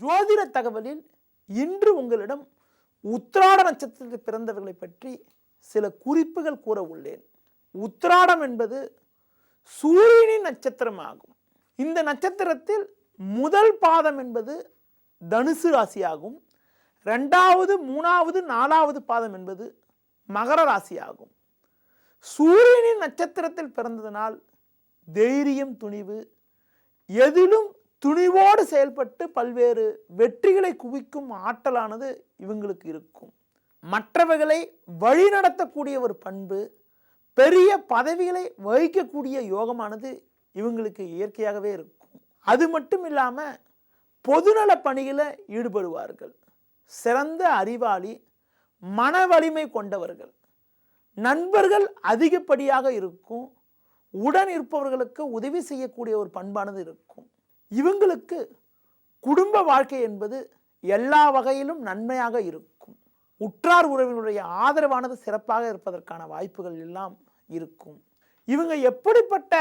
ஜோதிட தகவலில் இன்று உங்களிடம் உத்திராட நட்சத்திரத்தில் பிறந்தவர்களை பற்றி சில குறிப்புகள் கூற உள்ளேன். உத்திராடம் என்பது சூரியனின் நட்சத்திரமாகும். இந்த நட்சத்திரத்தில் முதல் பாதம் என்பது தனுசு ராசியாகும். 2வது 3வது 4வது பாதம் என்பது மகர ராசியாகும். சூரியனின் நட்சத்திரத்தில் பிறந்ததனால் தைரியம், துணிவு, எதிலும் துணிவோடு செயல்பட்டு பல்வேறு வெற்றிகளை குவிக்கும் ஆற்றலானது இவங்களுக்கு இருக்கும். மற்றவர்களை வழிநடத்தக்கூடிய ஒரு பண்பு, பெரிய பதவிகளை வகிக்கக்கூடிய யோகமானது இவங்களுக்கு இயற்கையாகவே இருக்கும். அது மட்டும் இல்லாமல் பொதுநல பணிகளை ஈடுபடுவார்கள். சிறந்த அறிவாளி, மன வலிமை கொண்டவர்கள், நண்பர்கள் அதிகப்படியாக இருக்கும். உடன் இருப்பவர்களுக்கு உதவி செய்யக்கூடிய ஒரு பண்பானது இருக்கும். இவங்களுக்கு குடும்ப வாழ்க்கை என்பது எல்லா வகையிலும் நன்மையாக இருக்கும். உற்றார் உறவினுடைய ஆதரவானது சிறப்பாக இருப்பதற்கான வாய்ப்புகள் எல்லாம் இருக்கும். இவங்க எப்படிப்பட்ட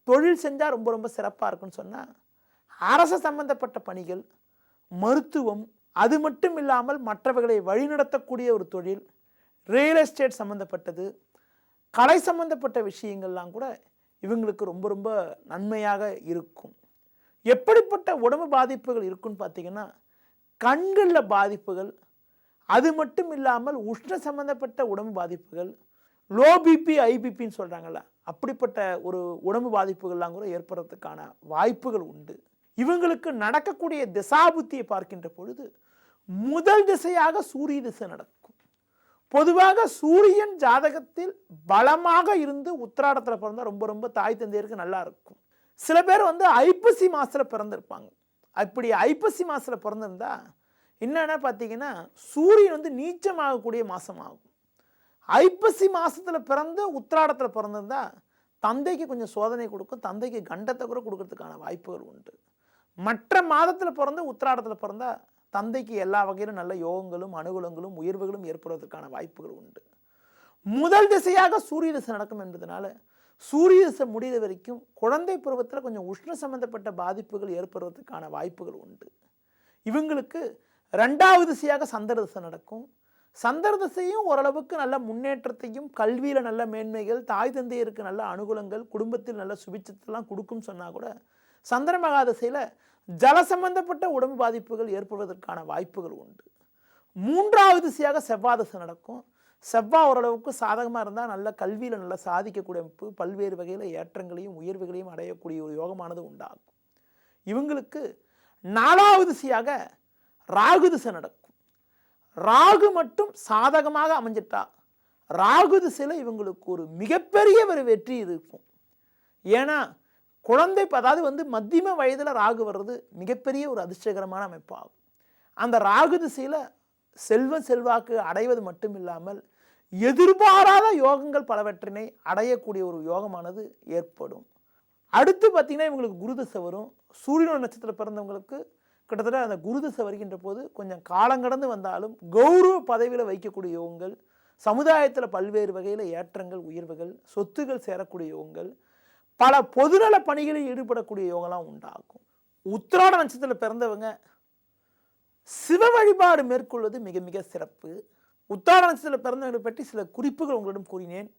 தொழில் செஞ்சால் ரொம்ப ரொம்ப சிறப்பாக இருக்குன்னு சொன்னால், அரசு சம்பந்தப்பட்ட பணிகள், மருத்துவம், அது மட்டும் இல்லாமல் மற்றவர்களை வழிநடத்தக்கூடிய ஒரு தொழில், ரியல் எஸ்டேட் சம்மந்தப்பட்டது, கலை சம்பந்தப்பட்ட விஷயங்கள்லாம் கூட இவங்களுக்கு ரொம்ப ரொம்ப நன்மையாக இருக்கும். எப்படிப்பட்ட உடம்பு பாதிப்புகள் இருக்குன்னு பார்த்தீங்கன்னா, கண்களில் பாதிப்புகள், அது மட்டும் இல்லாமல் உஷ்ண சம்பந்தப்பட்ட உடம்பு பாதிப்புகள், லோ பிபி ஐபிபின்னு சொல்கிறாங்கல்ல, அப்படிப்பட்ட ஒரு உடம்பு பாதிப்புகள்லாம் கூட ஏற்படுறதுக்கான வாய்ப்புகள் உண்டு. இவங்களுக்கு நடக்கக்கூடிய திசாபுத்தியை பார்க்கின்ற பொழுது முதல் திசையாக சூரிய திசை நடக்கும். பொதுவாக சூரியன் ஜாதகத்தில் பலமாக இருந்து உத்திராடத்தில் பிறந்தால் ரொம்ப ரொம்ப தாய் தந்தையருக்கு நல்லா இருக்கும். சில பேர் ஐப்பசி மாதத்தில் பிறந்திருப்பாங்க. அப்படி ஐப்பசி மாதத்தில் பிறந்திருந்தா என்னென்ன பார்த்தீங்கன்னா, சூரியன் நீச்சமாகக்கூடிய மாதமாகும். ஐப்பசி மாதத்தில் பிறந்து உத்திராடத்தில் பிறந்திருந்தா தந்தைக்கு கொஞ்சம் சோதனை கொடுக்கும், தந்தைக்கு கண்டத்தை கூட கொடுக்கறதுக்கான வாய்ப்புகள் உண்டு. மற்ற மாதத்தில் பிறந்து உத்திராடத்தில் பிறந்தால் தந்தைக்கு எல்லா வகையிலும் நல்ல யோகங்களும் அனுகூலங்களும் உயர்வுகளும் ஏற்படுவதற்கான வாய்ப்புகள் உண்டு. முதல் திசையாக சூரிய திசை நடக்கும் என்பதனால சூரிய திசை முடிகிற வரைக்கும் குழந்தை பருவத்தில் கொஞ்சம் உஷ்ண சம்பந்தப்பட்ட பாதிப்புகள் ஏற்படுவதற்கான வாய்ப்புகள் உண்டு. இவங்களுக்கு 2வது திசையாக சந்திர திசை நடக்கும். சந்திர திசையும் ஓரளவுக்கு நல்ல முன்னேற்றத்தையும், கல்வியில் நல்ல மேன்மைகள், தாய் தந்தையருக்கு நல்ல அனுகூலங்கள், குடும்பத்தில் நல்ல சுபிட்சத்தெல்லாம் கொடுக்கும் சொன்னால் கூட சந்திர மகா திசையில் ஜல சம்பந்தப்பட்ட உடம்பு பாதிப்புகள் ஏற்படுவதற்கான வாய்ப்புகள் உண்டு. 3வது திசையாக செவ்வாய் திசை நடக்கும். செவ்வாய் ஓரளவுக்கு சாதகமாக இருந்தால் நல்ல கல்வியில் நல்லா சாதிக்கக்கூடிய அமைப்பு, பல்வேறு வகையில் ஏற்றங்களையும் உயர்வுகளையும் அடையக்கூடிய ஒரு யோகமானது உண்டாகும். இவங்களுக்கு 4வது திசையாக ராகு திசை நடக்கும். ராகு மட்டும் சாதகமாக அமைஞ்சிட்டா ராகு திசையில் இவங்களுக்கு ஒரு மிகப்பெரிய ஒரு வெற்றி இருக்கும். ஏன்னா குழந்தை, அதாவது மத்தியம வயதில் ராகு வர்றது மிகப்பெரிய ஒரு அதிர்ஷ்டகரமான அமைப்பாகும். அந்த ராகு திசையில் செல்வாக்கு அடைவது மட்டும் இல்லாமல் எதிர்பாராத யோகங்கள் பலவற்றினை அடையக்கூடிய ஒரு யோகமானது ஏற்படும். அடுத்து பார்த்தீங்கன்னா இவங்களுக்கு குரு திசை வரும். சூரியன் நட்சத்திரம் பிறந்தவங்களுக்கு கிட்டத்தட்ட அந்த குரு திசை வருகின்ற போது கொஞ்சம் காலங்கடந்து வந்தாலும் கௌரவ பதவியில் வைக்கக்கூடிய யோகங்கள், சமுதாயத்தில் பல்வேறு வகையில் ஏற்றங்கள் உயர்வுகள், சொத்துகள் சேரக்கூடிய யோகங்கள், பல பொதுநல பணிகளில் ஈடுபடக்கூடிய யோகம்லாம் உண்டாகும். உத்திராட நட்சத்திரத்தில் பிறந்தவங்க சிவ வழிபாடு மேற்கொள்வது மிக மிக சிறப்பு. உத்திராட நட்சத்திரத்தில் பிறந்தவங்களை பற்றி சில குறிப்புகள் உங்களிடம் கூறினேன்.